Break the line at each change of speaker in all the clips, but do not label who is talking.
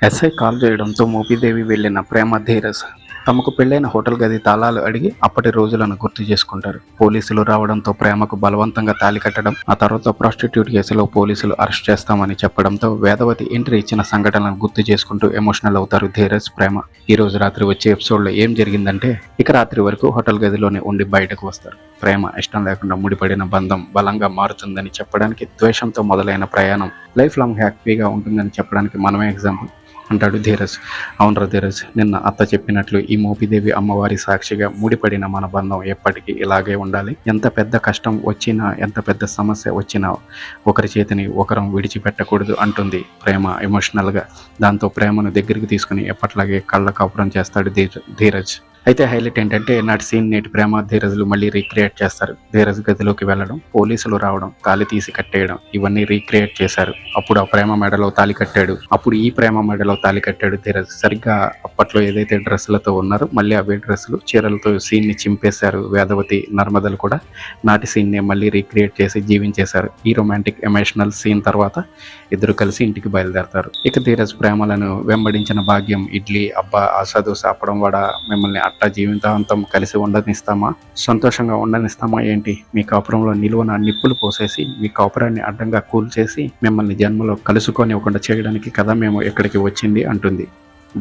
SI call చేయడంతో మోపిదేవి వెళ్లిన ప్రేమ ధీరజ్ తమకు పెళ్లైన హోటల్ గది తాళాలు అడిగి అప్పటి రోజులను గుర్తు చేసుకుంటారు. పోలీసులు రావడంతో ప్రేమకు బలవంతంగా తాళి కట్టడం, ఆ తర్వాత ప్రాస్టిట్యూట్ కేసులో పోలీసులు అరెస్ట్ చేస్తామని చెప్పడంతో వేదవతి ఎంట్రీ ఇచ్చిన సంఘటనలను గుర్తు చేసుకుంటూ ఎమోషనల్ అవుతారు ధీరజ్, ప్రేమ. ఈ రోజు రాత్రి వచ్చే ఎపిసోడ్లో ఏం జరిగిందంటే, ఇక రాత్రి వరకు హోటల్ గదిలోనే ఉండి బయటకు వస్తారు. ప్రేమ ఇష్టం లేకుండా ముడిపడిన బంధం బలంగా మారుతుందని చెప్పడానికి, ద్వేషంతో మొదలైన ప్రయాణం లైఫ్ లాంగ్ హ్యాపీగా ఉంటుందని చెప్పడానికి మనమే ఎగ్జాంపుల్ అంటాడు ధీరజ్. అవునరా ధీరజ్, నిన్న అత్త చెప్పినట్లు ఈ మోపిదేవి అమ్మవారి సాక్షిగా ముడిపడిన మన బంధం ఎప్పటికీ ఇలాగే ఉండాలి. ఎంత పెద్ద కష్టం వచ్చినా, ఎంత పెద్ద సమస్య వచ్చినా ఒకరి చేతిని ఒకరం విడిచిపెట్టకూడదు అంటుంది ప్రేమ ఎమోషనల్గా. దాంతో ప్రేమను దగ్గరికి తీసుకుని ఎప్పట్లాగే కళ్ళ కాపురం చేస్తాడు ధీరజ్. అయితే హైలైట్ ఏంటంటే, నాటి సీన్ నేటి ప్రేమ ధీరజ్లు మళ్ళీ రీక్రియేట్ చేస్తారు. ధీరజ్ గదిలోకి వెళ్ళడం, పోలీసులు రావడం, తాళి తీసి కట్టేయడం, ఇవన్నీ రీక్రియేట్ చేశారు. అప్పుడు ఆ ప్రేమ మెడలో తాళి కట్టాడు, అప్పుడు ఈ ప్రేమ మెడలో తాళి కట్టాడు ధీరజ్. సరిగ్గా అప్పట్లో ఏదైతే డ్రెస్సులతో ఉన్నారో మళ్ళీ అవే డ్రెస్సులు, చీరలతో సీన్ని చింపేశారు వేదవతి, నర్మదలు కూడా నాటి సీన్నే మళ్ళీ రీక్రియేట్ చేసి జీవించేశారు. ఈ రొమాంటిక్ ఎమోషనల్ సీన్ తర్వాత ఇద్దరు కలిసి ఇంటికి బయలుదేరతారు. ఇక ధీరజ్ ప్రేమలను వెంబడించిన భాగ్యం, ఇడ్లీ, అబ్బా అసదు సాపడం వడ, మిమ్మల్ని అట్టా జీవితాంతం కలిసి ఉండనిస్తామా, సంతోషంగా ఉండనిస్తామా ఏంటి, మీ కాపురంలో నిలువన నిప్పులు పోసేసి మీ కాపురాన్ని అడ్డంగా కూల్చేసి మిమ్మల్ని జన్మలో కలుసుకోనివ్వకుండా చేయడానికి కదా మేము ఇక్కడికి వచ్చింది అంటుంది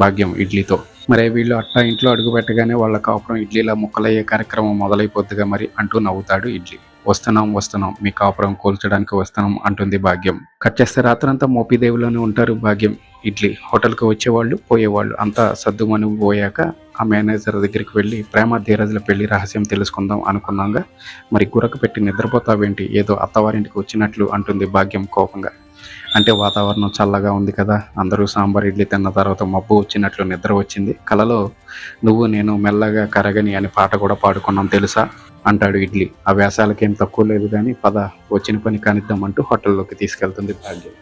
భాగ్యం ఇడ్లీతో. మరి వీళ్ళు అట్టా ఇంట్లో అడుగు పెట్టగానే వాళ్ళ కాపురం ఇడ్లీలా ముక్కలయ్యే కార్యక్రమం మొదలైపోద్దిగా మరి అంటూ నవ్వుతాడు ఇడ్లీ. వస్తున్నాం మీ కాపురం కూల్చడానికి వస్తున్నాం అంటుంది భాగ్యం. కట్ చేస్తే రాత్రంతా మోపిదేవిలోనే ఉంటారు భాగ్యం, ఇడ్లీ. హోటల్కి వచ్చేవాళ్ళు పోయేవాళ్ళు అంతా సర్దుమని పోయాక ఆ మేనేజర్ దగ్గరికి వెళ్ళి, ప్రేమ ధీరజ్ల పెళ్లి రహస్యం తెలుసుకుందాం అనుకున్నాగా, మరి గురక పెట్టి నిద్రపోతావేంటి, ఏదో అత్తవారింటికి వచ్చినట్లు అంటుంది భాగ్యం కోపంగా. అంటే వాతావరణం చల్లగా ఉంది కదా, అందరూ సాంబార్ ఇడ్లీ తిన్న తర్వాత మబ్బు వచ్చినట్లు నిద్ర వచ్చింది, కలలో నువ్వు నేను మెల్లగా కరగని అని పాట కూడా పాడుకున్నాం తెలుసా అంటాడు ఇడ్లీ. ఆ వేషాలకేం తక్కువ లేదు కానీ పద వచ్చిన పని కానిద్దామంటూ హోటల్లోకి తీసుకెళ్తుంది భాగ్యం.